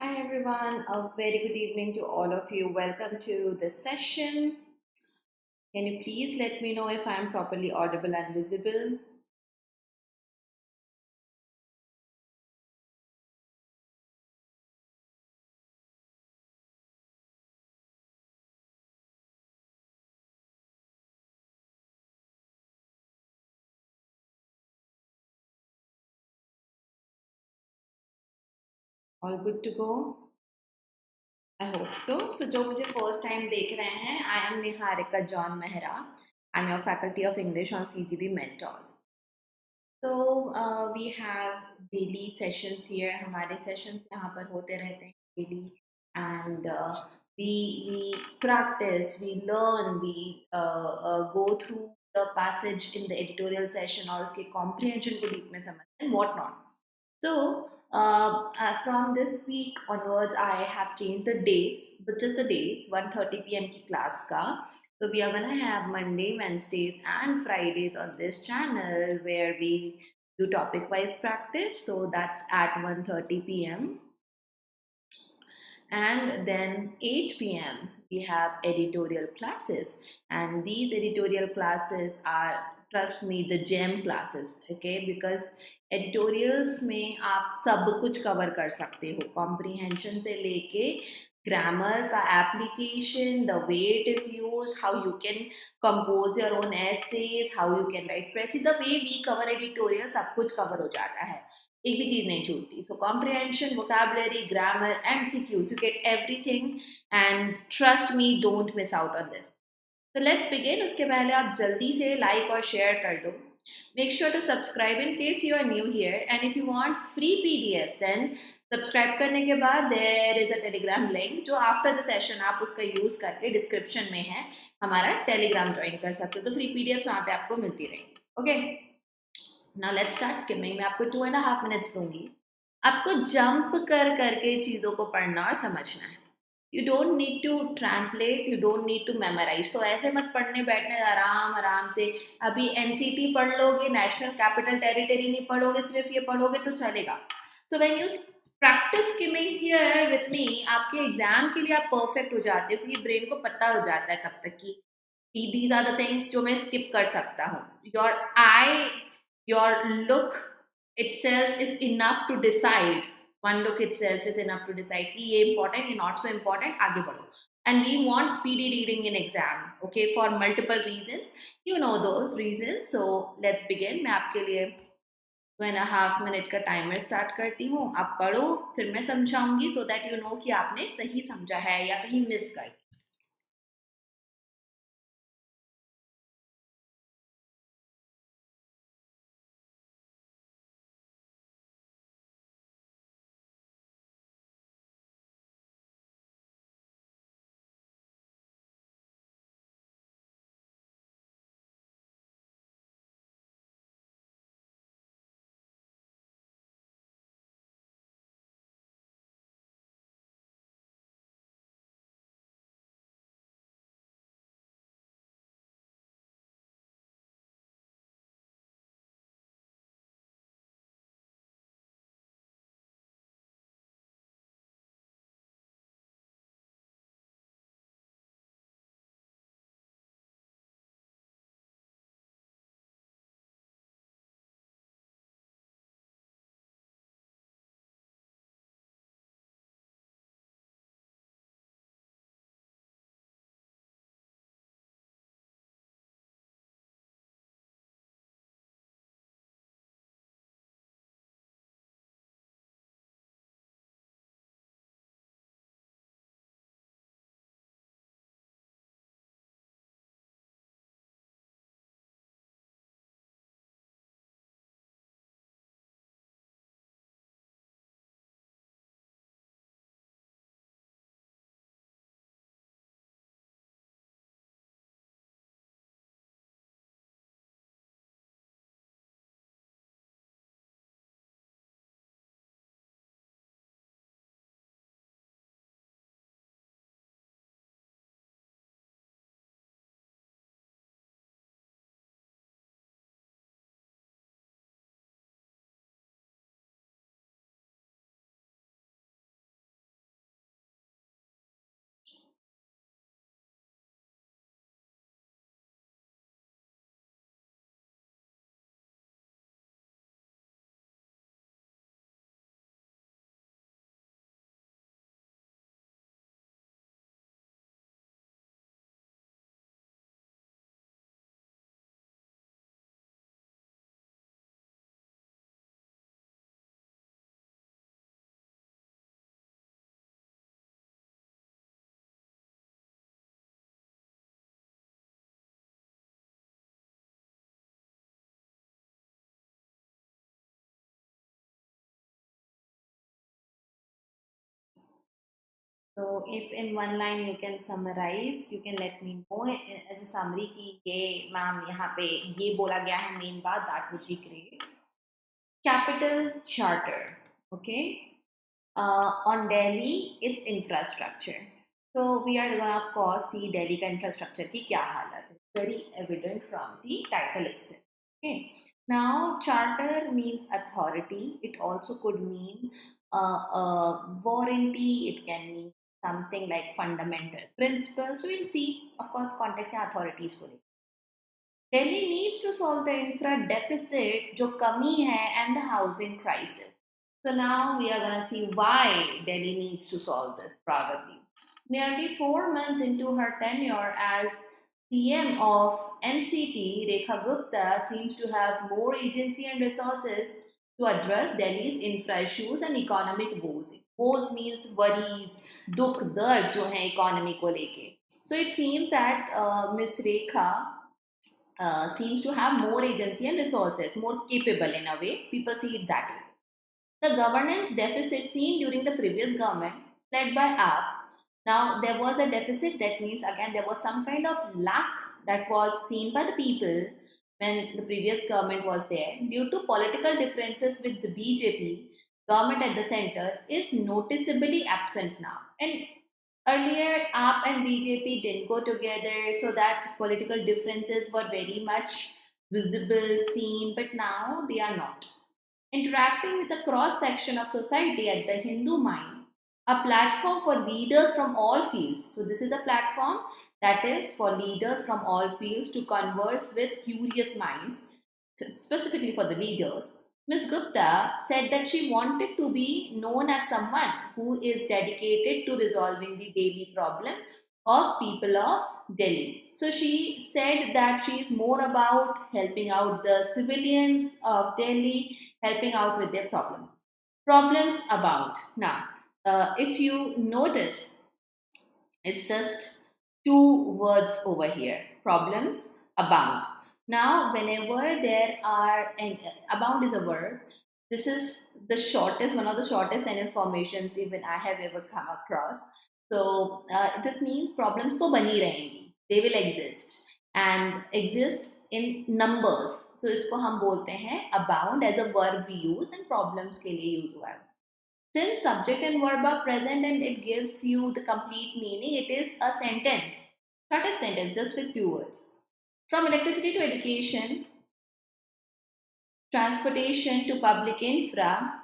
Hi everyone, a very good evening to all of you. Welcome to this session. Can you please let me know if I'm properly audible and visible? All good to go? I hope so. So जो मुझे first time देख रहे हैं, I am Niharika John Mehra. I'm your faculty of English on CGB Mentors. So we have daily sessions here. हमारे sessions यहाँ पर होते रहते हैं daily, and we practice, we learn, we go through the passage in the editorial session और उसके comprehension को deep में समझते हैं what not. So from this week onwards, I have changed the days, but just the days. 1:30 p.m. की class का. So we are gonna have Monday, Wednesdays, and Fridays on this channel where we do topic-wise practice. So that's at 1:30 p.m. And then 8 p.m. we have editorial classes, and these editorial classes are, trust me, the gem classes. Okay, because editorials में आप सब कुछ cover कर सकते हो, comprehension से लेके grammar का application, the way it is used, how you can compose your own essays, how you can write press, the way we cover editorial सब कुछ cover हो जाता है, एक भी चीज नहीं छूटती. So comprehension, vocabulary, grammar, and MCQs, you get everything, and trust me, don't miss out on this. So let's begin. उसके पहले आप जल्दी से like और share कर दो. Make sure to subscribe in case you are new here, and if you want free PDFs, then subscribe करने के बाद there is a Telegram link जो after the session आप उसका use करके description में है, हमारा Telegram join कर सकते हो, तो free PDFs वहाँ पे आपको मिलती रहेंगी. Okay. Now let's start skimming. मैं आपको 2.5 minutes दूंगी. आपको जंप कर करके चीज़ों को पढ़ना और समझना है. You don't need to translate, you don't need to memorize. तो ऐसे मत पढ़ने बैठने आराम आराम से. अभी एनसीटी पढ़ लोगे, नेशनल कैपिटल टेरिटरी नहीं पढ़ोगे, सिर्फ ये पढ़ोगे तो चलेगा. So when you practice skimming here with me, आपके एग्जाम के लिए आप परफेक्ट हो जाते हो, क्योंकि ब्रेन को पता हो जाता है तब तक कि these are the things जो मैं skip कर सकता हूँ. Your eye, your look itself is enough to decide. One look itself is enough to decide कि ये important, ये not so important, आगे बढ़ो. And we want speedy reading in exam, okay, for multiple reasons. You know those reasons. So let's begin. मैं आपके लिए 2.5 minute का timer start करती हूँ. आप पढ़ो, फिर मैं समझाऊंगी, so that you know कि आपने सही समझा है या कहीं मिस कर. So if in one line you can summarize, you can let me know as a summary कि ये मैम यहाँ पे ये बोला गया है main बात, that would be great. Capital charter, okay. On Delhi, its infrastructure. So we are gonna of course see Delhi का infrastructure की क्या हालत है. Very evident from the title itself. Okay. Now charter means authority. It also could mean warranty. It can mean something like fundamental principles. So we'll see, of course, context या authorities को. Delhi needs to solve the infra deficit जो कमी है and the housing crisis. So now we are going to see why Delhi needs to solve this probably. Nearly 4 months into her tenure as CM of NCT, Rekha Gupta seems to have more agency and resources to address Delhi's infra issues and economic woes. Woes means worries, dukh, dard जो है economy को लेके. So it seems that Miss Rekha seems to have more agency and resources, more capable in a way. People see it that way. The governance deficit seen during the previous government, led by UP. Now, there was a deficit, that means again there was some kind of lack that was seen by the people when the previous government was there. Due to political differences with the BJP, government at the center is noticeably absent now. And earlier, UP and BJP didn't go together, so that political differences were very much visible, seen, but now they are not. Interacting with a cross section of society at the Hindu mind, a platform for leaders from all fields. So, this is a platform that is for leaders from all fields to converse with curious minds, specifically for the leaders. Ms. Gupta said that she wanted to be known as someone who is dedicated to resolving the daily problem of people of Delhi. So she said that she is more about helping out the civilians of Delhi, helping out with their problems. Problems abound. Now, if you notice, it's just two words over here. Problems abound. Now, whenever there are, and abound is a verb, this is the shortest, one of the shortest sentence formations even I have ever come across. So this means problems तो बनी रहेंगी, they will exist and exist in numbers. So इसको हम बोलते हैं abound as a verb we use and problems के लिए use हुआ है. Since subject and verb are present and it gives you the complete meaning, it is a sentence, not a sentence, just with two words. From electricity to education, transportation to public infra,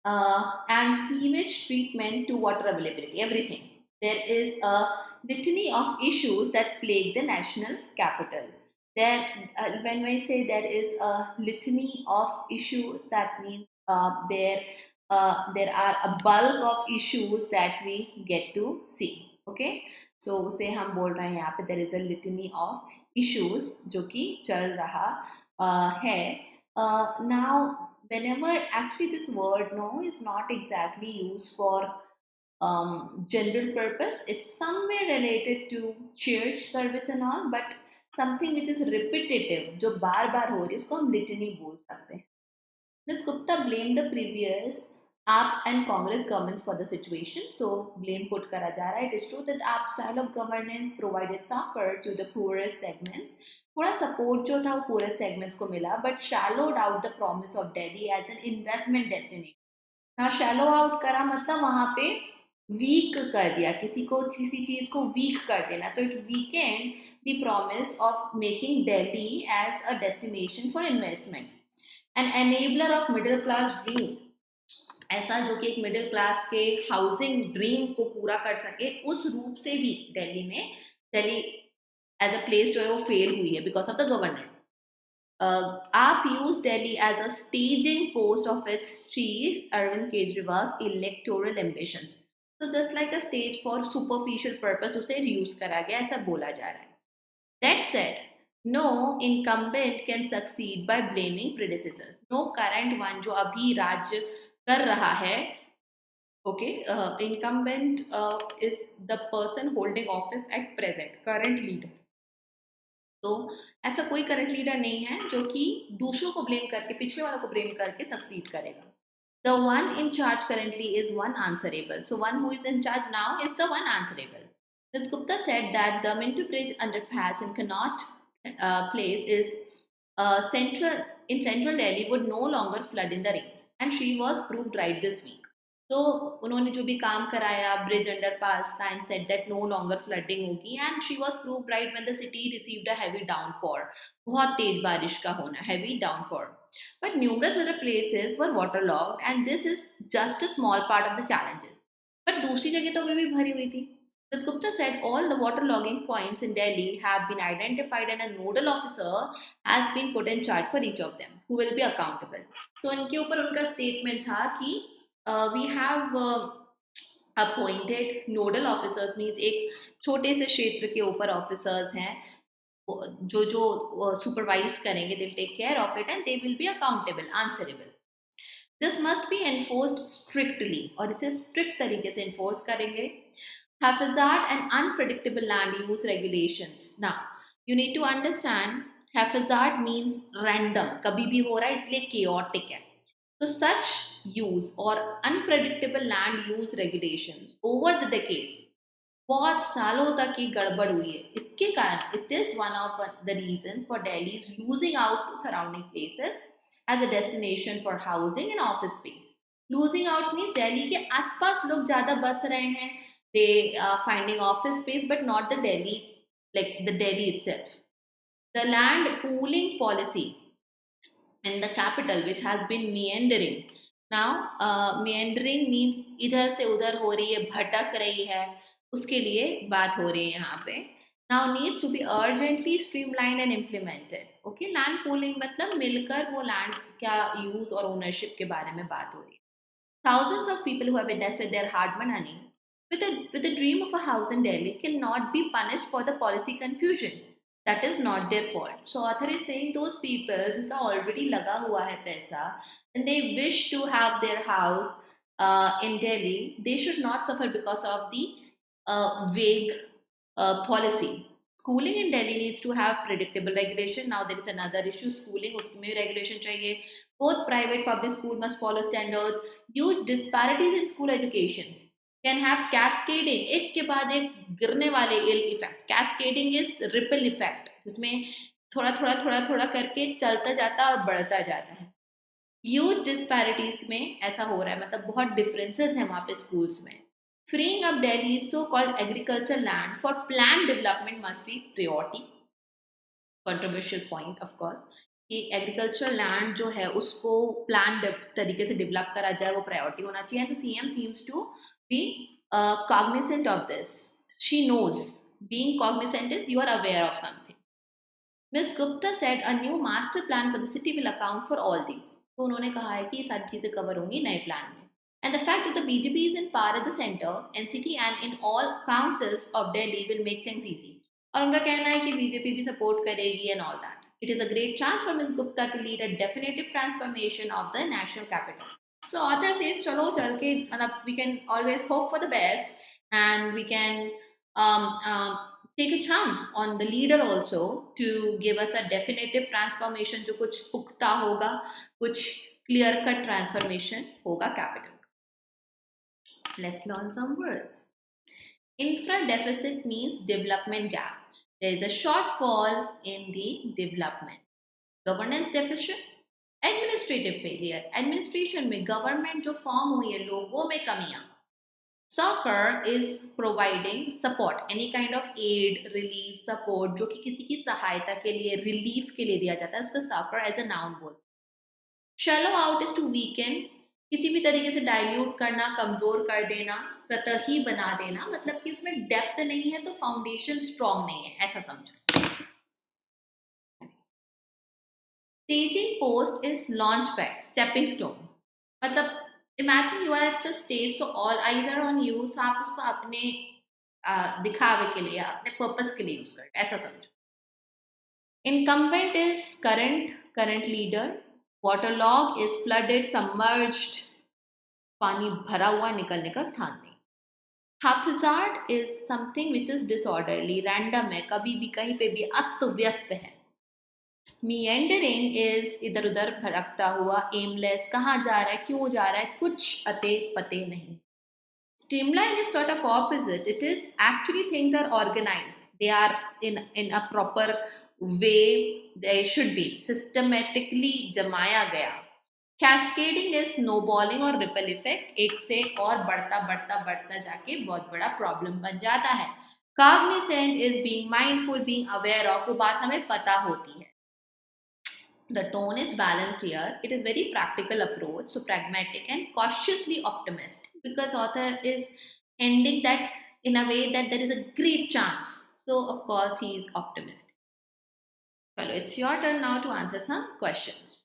and sewage treatment to water availability, everything. There is a litany of issues that plague the national capital. When I say there is a litany of issues, that means there are a bulk of issues that we get to see. Okay, so उसे हम बोल रहे हैं यहाँ पे there is a litany of issues जो कि चल रहा है. Now, whenever actually this word no is not exactly used for general purpose, it's somewhere related to church service and all, but something which is repetitive जो बार बार हो रही है उसको हम litany बोल सकते हैं. Ms. Gupta blamed the previous AAP and Congress governments for the situation. So blame put करा जा रहा है. It is true that AAP style of governance provided succor to the poorest segments. थोड़ा support जो था वो poorest segments को मिला, but shallowed out the promise of Delhi as an investment destination. Now shallow out करा मतलब वहाँ पे weak कर दिया, किसी चीज को weak कर देना, तो it weakened the promise of making Delhi as a destination for investment. An enabler of middle class dream, ऐसा जो कि एक मिडिल क्लास के हाउसिंग ड्रीम को पूरा कर सके, उस रूप से भी दिल्ली एज अ प्लेस जो है वो फेल हुई है बिकॉज ऑफ द गवर्नमेंट. आप use Delhi as a staging post of its chief Arvind Kejriwal electoral ambitions. तो just like a stage for superficial purpose उसे यूज करा गया, ऐसा बोला जा रहा है. That said, no incumbent can succeed by blaming predecessors. No current one जो अभी राज्य कर रहा है, okay, incumbent is the person holding office at present, current leader. तो ऐसा कोई करंट लीडर नहीं है जो कि दूसरों को ब्लेम करके, पिछले वालों को ब्लेम करके सक्सीड करेगा. The one in charge currently is one answerable. So one who is in charge now is the one answerable. Ms. Gupta said that the Minto Bridge underpass in Connaught Place is central Delhi would no longer flood in the rains, and she was proved right this week. तो उन्होंने जो भी काम कराया bridge underpass and said that no longer flooding होगी, and she was proved right when the city received a heavy downpour. बहुत तेज बारिश का होना, heavy downpour. But numerous other places were waterlogged, and this is just a small part of the challenges. But दूसरी जगह तो अभी भी भरी हुई थी. Ms. Gupta said all the waterlogging points in Delhi have been identified and a nodal officer has been put in charge for each of them, who will be accountable. So इनके ऊपर उनका statement था कि we have appointed nodal officers, means एक छोटे से क्षेत्र के ऊपर officers हैं जो supervise करेंगे, they'll take care of it and they will be accountable, answerable. This must be enforced strictly, और इसे strict तरीके से enforce करेंगे. Haphazard and unpredictable land use regulations. Now, you need to understand haphazard means random, कभी भी हो रहा है इसलिए chaotic है. So such use or unpredictable land use regulations over the decades बहुत सालों तक ये गड़बड़ हुई है. इसके कारण it is one of the reasons for Delhi's losing out to surrounding places as a destination for housing and office space. Losing out means Delhi के आसपास लोग ज़्यादा बस रहे हैं. They are finding office space, but not the Delhi, like the Delhi itself. The land pooling policy in the capital, which has been meandering. Now, meandering means इधर से उधर हो रही है, भटक रही है, उसके लिए बात हो रही है यहाँ पे. Now needs to be urgently streamlined and implemented. Okay, land pooling मतलब मिलकर वो land क्या use और ownership के बारे में बात हो रही है. Thousands of people who have invested their hard-earned money with a dream of a house in Delhi cannot be punished for the policy confusion. That is not their fault. So author is saying those people जिनका already लगा हुआ है पैसा and they wish to have their house in Delhi, they should not suffer because of the vague policy. Schooling in Delhi needs to have predictable regulation. Now there is another issue, schooling, उसमें regulation चाहिए. Both private public school must follow standards. Huge disparities in school education can have cascading, एक के बाद एक गिरने वाले ill effects. Cascading is ripple effect, जिसमें थोड़ा थोड़ा थोड़ा थोड़ा करके चलता जाता है और बढ़ता जाता है. Huge disparities में ऐसा हो रहा है, मतलब बहुत differences हैं वहाँ पे schools में. Freeing up Delhi's so-called agricultural land for planned development must be priority. Controversial point, of course. कि एग्रीकल्चर लैंड जो है उसको प्लान तरीके से डेवलप करा जाए, वो प्रायोरिटी होना चाहिए. And the CM seems to be cognizant of this. She knows. Being cognizant is you are aware of something. Ms. Gupta said a new master plan for the city will account for all these. तो उन्होंने कहा है कि ये सारी चीजें cover होंगी नए प्लान में. And the fact that the BJP is in power at the center, NCT and in all councils of Delhi will make things easy. और उनका कहना है कि बीजेपी भी सपोर्ट करेगी and all that. It is a great chance for Ms. Gupta to lead a definitive transformation of the national capital. So author says, चलो चल के मतलब we can always hope for the best and we can take a chance on the leader also to give us a definitive transformation जो कुछ पुख्ता होगा, कुछ clear cut transformation होगा capital. Let's learn some words. Infra deficit means development gap. There is a shortfall in the development. Governance deficit, administrative failure. Administration में government जो form हुई है लोगों में कमियां. Soccer is providing support, any kind of aid, relief, support जो कि किसी की सहायता के लिए, relief के लिए दिया जाता है, उसको soccer as a noun बोलते हैं. Shallow out is to weaken, किसी भी तरीके से डाइल्यूट करना, कमजोर कर देना, सतही बना देना, मतलब कि उसमें डेप्थ नहीं है तो फाउंडेशन स्ट्रॉन्ग नहीं है, ऐसा समझो. Staging post is launch pad, stepping stone. मतलब imagine you are at a stage, so all eyes are on you, so आप उसको अपने दिखावे के लिए, अपने पर्पस के लिए यूज करें, ऐसा समझो. Incumbent is current leader. Waterlog is flooded, submerged, पानी भरा हुआ, निकलने का स्थान नहीं. Haphazard is something which is disorderly, random है, कभी भी कहीं पे भी अस्त व्यस्त है. Meandering is इधर उधर भटकता हुआ, aimless, कहाँ जा रहा है, क्यों जा रहा है, कुछ अते पते नहीं. Streamline is sort of opposite. It is actually things are organized. They are in a proper way. They should be systematically जमाया गया. Cascading is snowballing और ripple effect. एक से और बढ़ता बढ़ता बढ़ता जाके बहुत बड़ा problem बन जाता है. Cognizant is being mindful, being aware of. वो बात हमें पता होती है. The tone is balanced here. It is very practical approach, so pragmatic and cautiously optimistic, because author is ending that in a way that there is a great chance. So of course he is optimistic. Well, it's your turn now to answer some questions.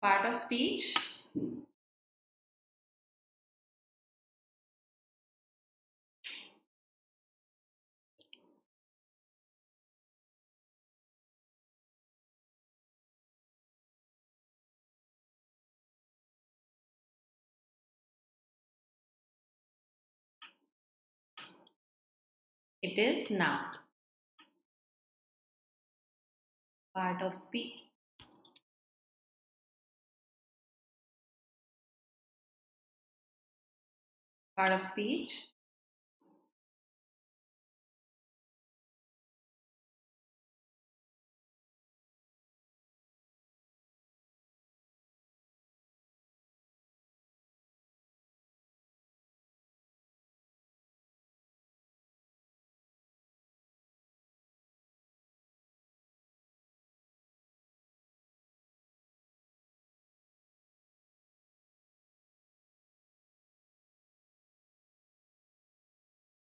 Part of speech. It is noun. Part of speech. Part of speech.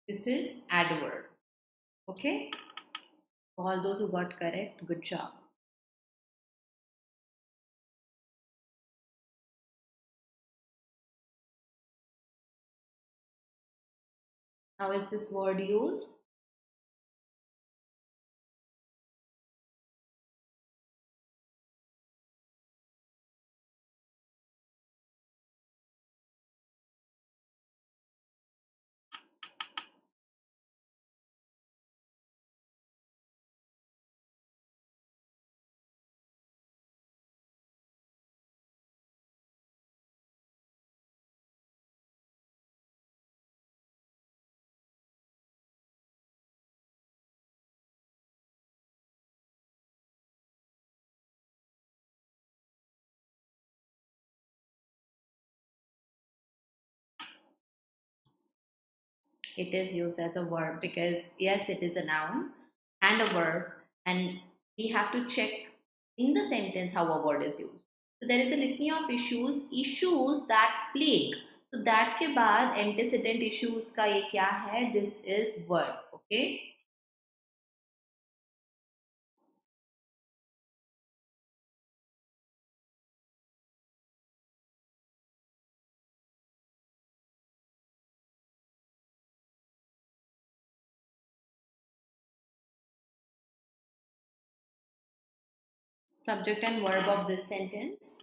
This is adverb. Okay. All those who got correct, good job. How is this word used? It is used as a verb because yes, it is a noun and a verb, and we have to check in the sentence how a word is used. So there is a litany of issues that plague. So that के बाद antecedent issues का ये क्या है? This is verb. Okay. Subject and verb of this sentence.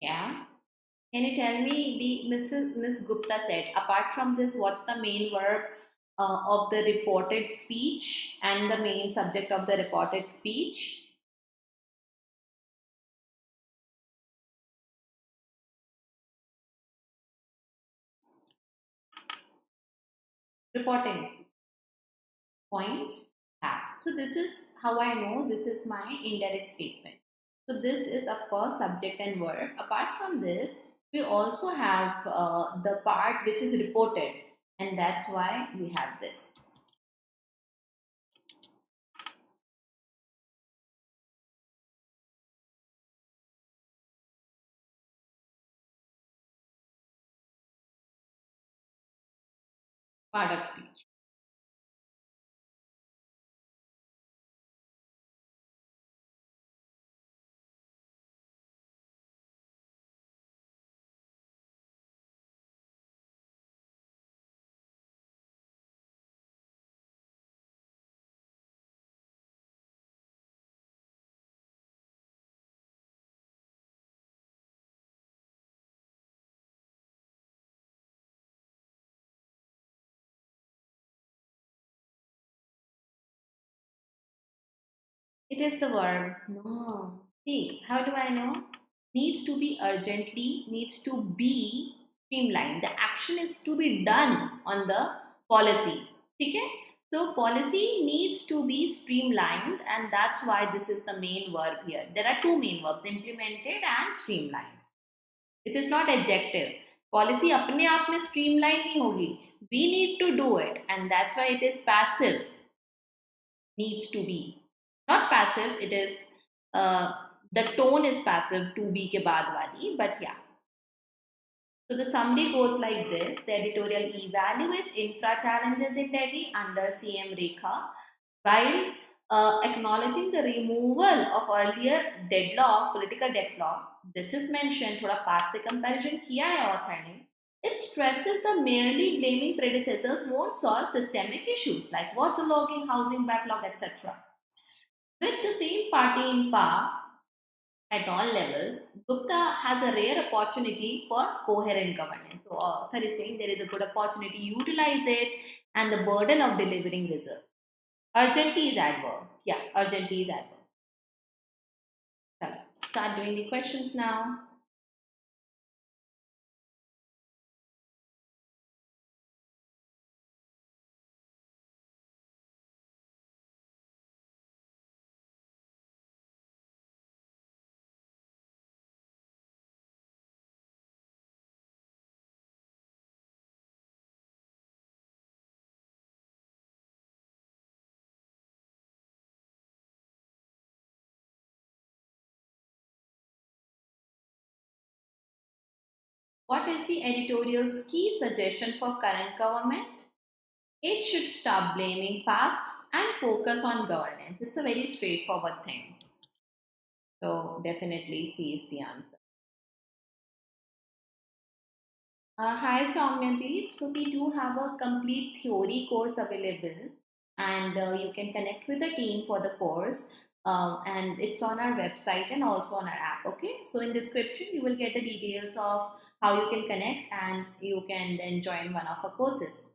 Yeah. Can you tell me, the Miss Gupta said, apart from this, what's the main verb of the reported speech and the main subject of the reported speech? Reporting speech. Points have. So this is how I know this is my indirect statement. So this is of course subject and verb. Apart from this, we also have the part which is reported, and that's why we have this. Part of speech. It is the verb. No. See, how do I know? Needs to be urgently, needs to be streamlined. The action is to be done on the policy. Okay? So, policy needs to be streamlined, and that's why this is the main verb here. There are two main verbs, implemented and streamlined. It is not adjective. Policy अपने आप में streamline नहीं होगी. We need to do it, and that's why it is passive. Needs to be. Not passive, it is the tone is passive to be ke baad wali, but yeah. So the summary goes like this. The editorial evaluates infra challenges in Delhi under CM Rekha while acknowledging the removal of earlier deadlock, political deadlock. This is mentioned, thoda past se comparison kiya hai author ne. It stresses the merely blaming predecessors won't solve systemic issues like waterlogging, housing backlog, etc. With the same party in power at all levels, Gupta has a rare opportunity for coherent governance. So, author is saying there is a good opportunity, utilize it, and the burden of delivering results. Urgently is adverb. Yeah, urgently is adverb. So, start doing the questions now. What is the editorial's key suggestion for current government? It should stop blaming past and focus on governance. It's a very straightforward thing. So definitely C is the answer. Hi Soumyadeep. So we do have a complete theory course available, and you can connect with the team for the course. And it's on our website and also on our app. Okay. So in description you will get the details of how you can connect, and you can then join one of our courses.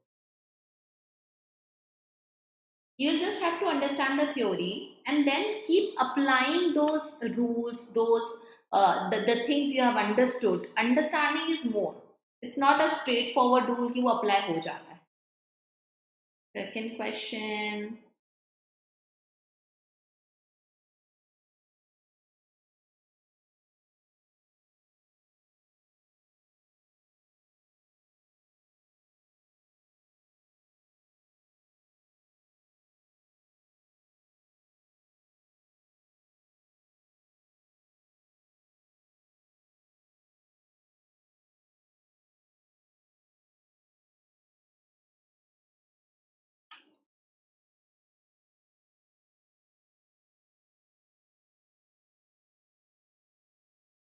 You'll just have to understand the theory and then keep applying those rules, those the things you have understood. Understanding is more. It's not a straightforward rule कि वो apply हो जाता है. Second question.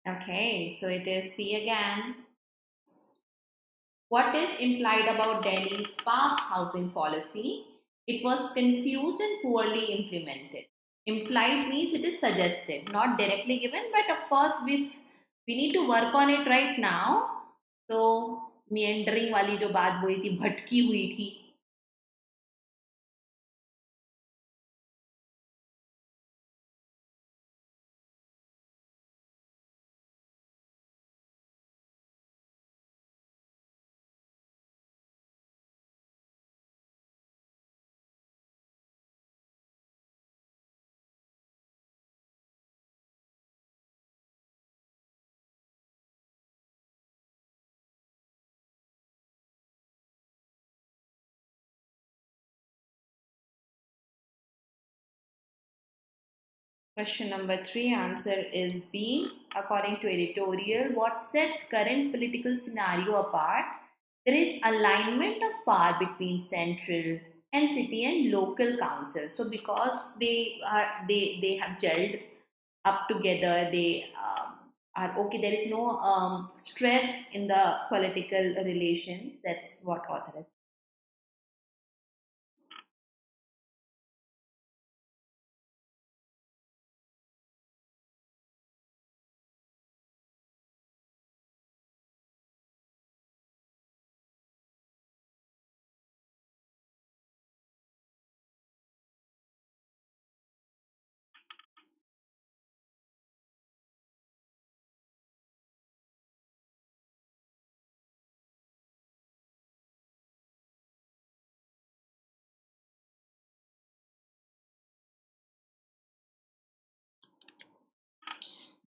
Okay, so it is C again. What is implied about Delhi's past housing policy? It was confused and poorly implemented. Implied means it is suggested, not directly given, but of course, We need to work on it right now. So meandering वाली जो बात बोली थी, भटकी हुई थी. Question number 3 answer is B. According to editorial, what sets current political scenario apart? There is alignment of power between central and city and local councils. So because they have gelled up together, they are okay. There is no stress in the political relation. That's what author has.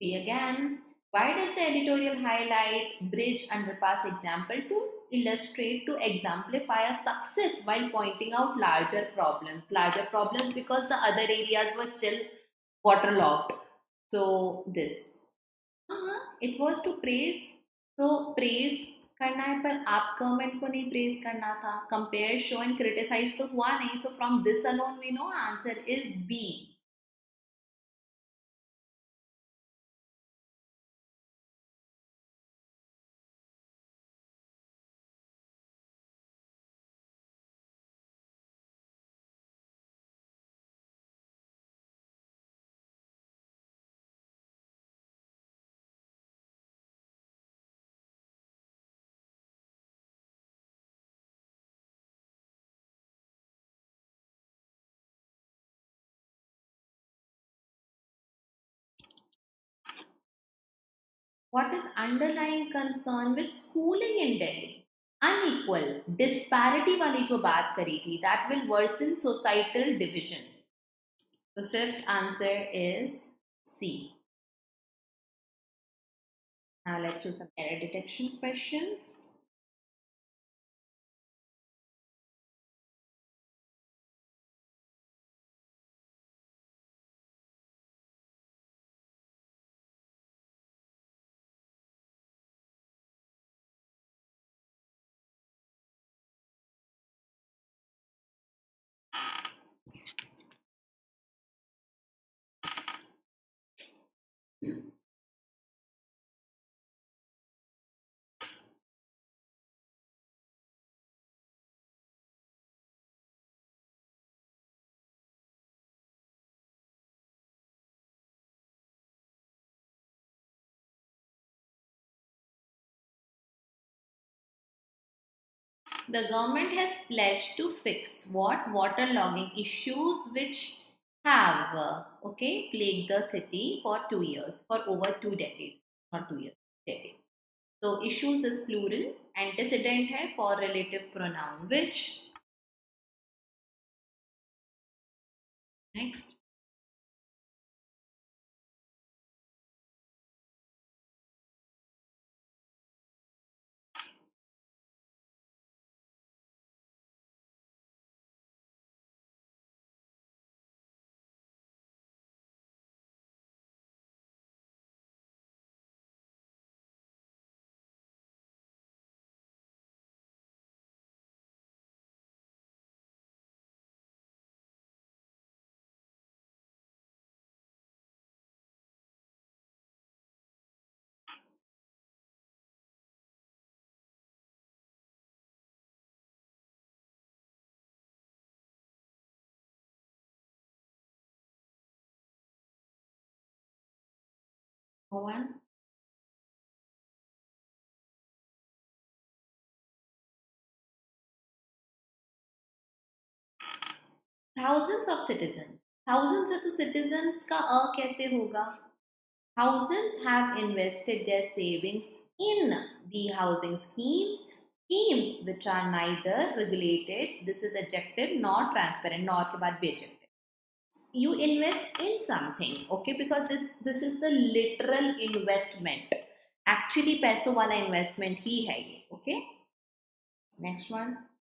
B again. Why does the editorial highlight bridge underpass example to illustrate, to exemplify a success while pointing out larger problems? Larger problems because the other areas were still waterlogged. So this. It was to praise. So praise करना है पर आप government को नहीं praise करना था. Compare show and criticise तो हुआ नहीं. So from this alone we know answer is B. What is underlying concern with schooling in Delhi? Unequal, disparity वाली जो बात करी थी, that will worsen societal divisions. The fifth answer is C. Now let's do some error detection questions. The government has pledged to fix what waterlogging issues which have plagued the city for 2 years, for over 2 decades, not 2 years, decades. So issues is plural, antecedent है for relative pronoun which. Next. One. thousands of citizens. Thousands of citizens का कैसे होगा? Thousands have invested their savings in the housing schemes which are neither regulated, this is adjective, nor transparent, nor के बाद भी adjective. You invest in something, okay, because this is the literal investment. Actually पैसों वाला investment ही है ये, okay. Next one,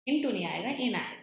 into नहीं आएगा, in आएगा.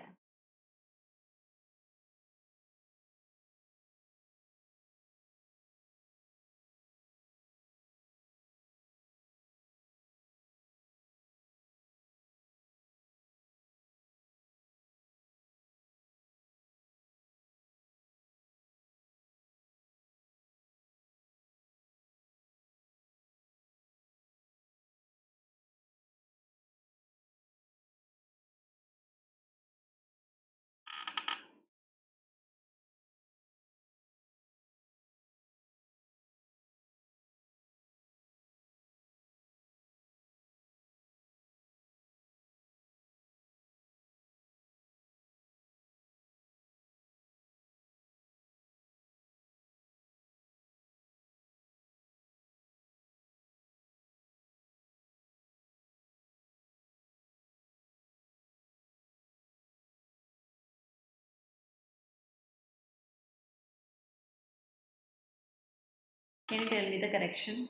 Can you tell me the correction?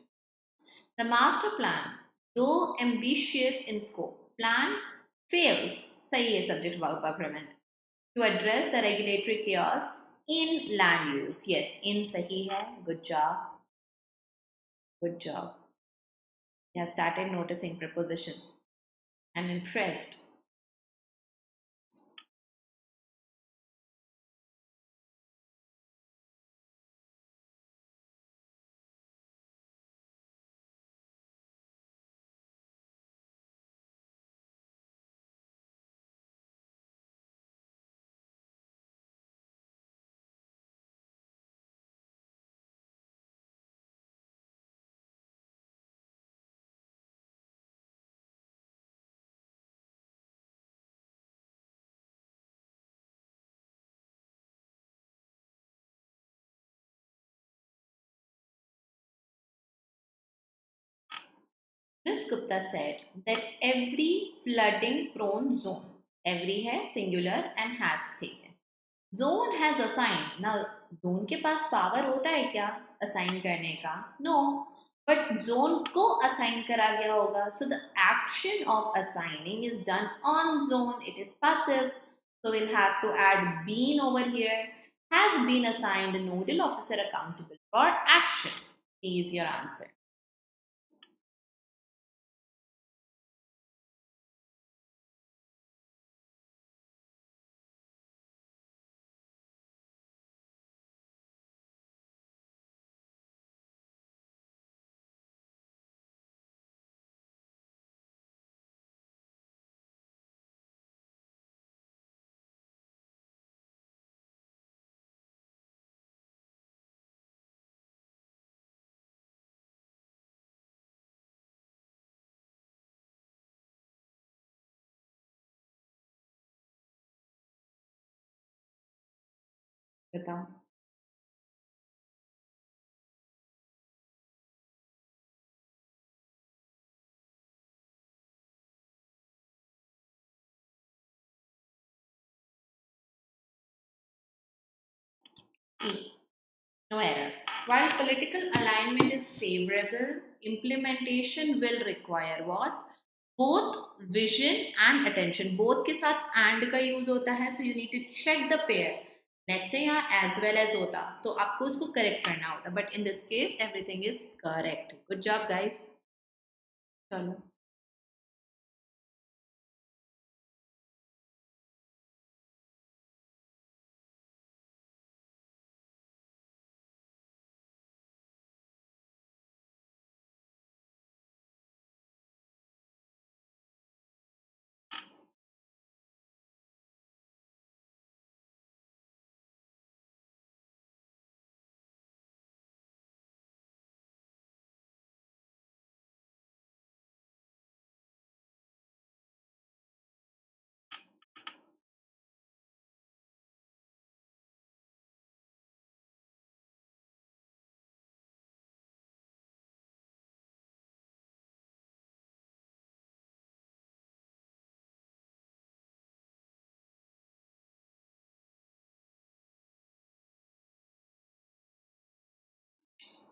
The master plan, though ambitious in scope, plan fails, सही है subject verb agreement, to address the regulatory chaos in land use. Yes, in सही है. Good job. Good job. You have started noticing prepositions. I'm impressed. Ms. Gupta said that every flooding prone zone, every है singular and has taken. Zone has assigned. Now, zone के पास power होता है क्या assign करने का? No. But zone को assign करा गया होगा. So the action of assigning is done on zone. It is passive. So we'll have to add been over here. Has been assigned a nodal officer accountable for action. C is your answer. बताओ. E. No error. While political alignment is favorable, implementation will require what? Both vision and attention. Both के साथ and का use होता है, so you need to check the pair. Let's say यहाँ as well as होता, तो आपको उसको correct करना होता. But in this case, everything is correct. Good job, guys. चलो.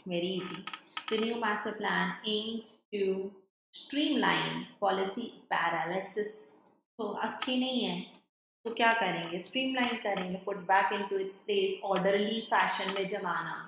very easy. The new master plan aims to streamline policy paralysis. तो अच्छी नहीं है, तो क्या करेंगे? स्ट्रीमलाइन करेंगे, put back into its place, orderly fashion में जमाना.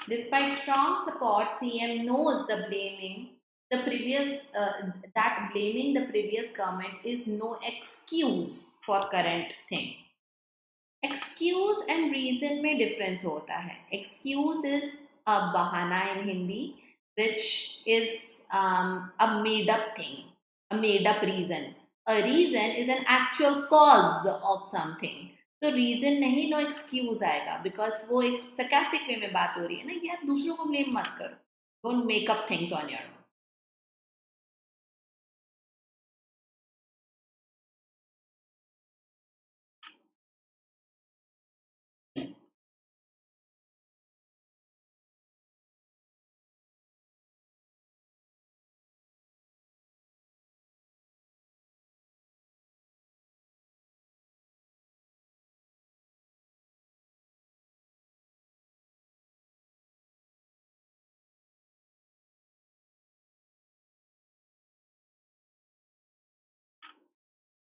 Despite strong support, CM knows that blaming the previous government is no excuse for current thing. Excuse and reason में difference होता है. Excuse is a bahana in Hindi, which is a made up thing, a made up reason. A reason is an actual cause of something. तो reason नहीं, no excuse आएगा, because वो एक sarcastic वे में बात हो रही है ना, यार दूसरों को ब्लेम मत करो, don't make up things on your own.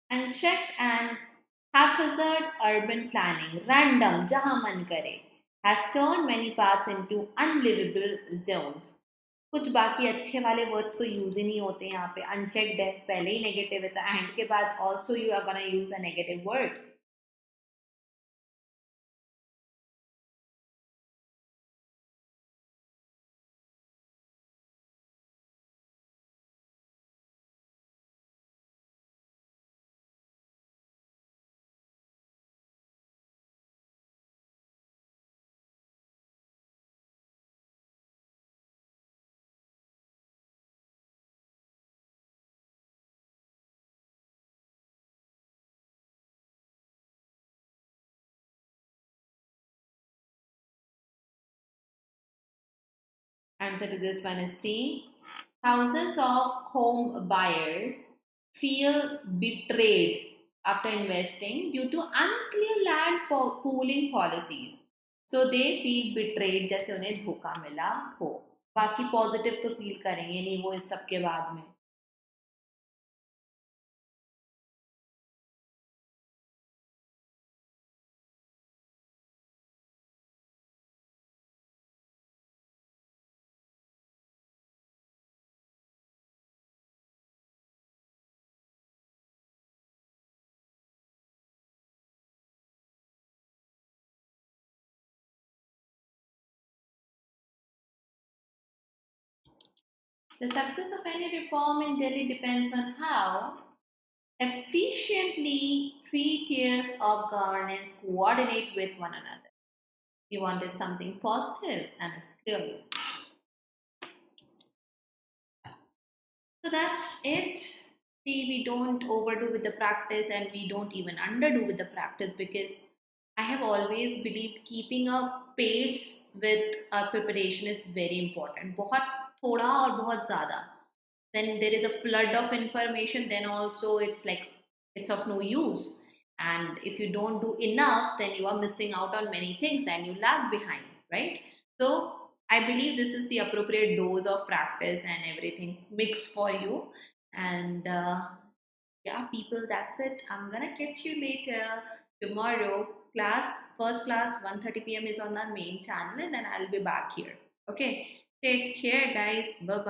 Unchecked and haphazard urban planning, random, जहां मन करे, has turned many parts into unlivable zones. कुछ बाकी अच्छे वाले वर्ड्स तो यूज ही नहीं होते यहाँ पे. अनचेक्ड है, पहले ही नेगेटिव है, तो एंड के बाद also you are gonna use a negative word. Answer to this one is C. Thousands of home buyers feel betrayed after investing due to unclear land pooling policies. So they feel betrayed, जैसे उन्हें धोखा मिला हो. बाकी positive तो feel करेंगे नहीं वो इस सब के बाद में. The success of any reform in Delhi depends on how efficiently three tiers of governance coordinate with one another. You wanted something positive, and it's clear. So that's it. See, we don't overdo with the practice and we don't even underdo with the practice, because I have always believed keeping a pace with preparation is very important. बहुत थोड़ा और बहुत ज़्यादा. When there is a flood of information, then also it's like it's of no use. And if you don't do enough, then you are missing out on many things, then you lag behind, right? So I believe this is the appropriate dose of practice and everything mixed for you. And yeah, people, that's it. I'm gonna catch you later tomorrow. First class, 1:30 p.m. is on our main channel, and then I'll be back here. Okay, take care, guys. Bye bye.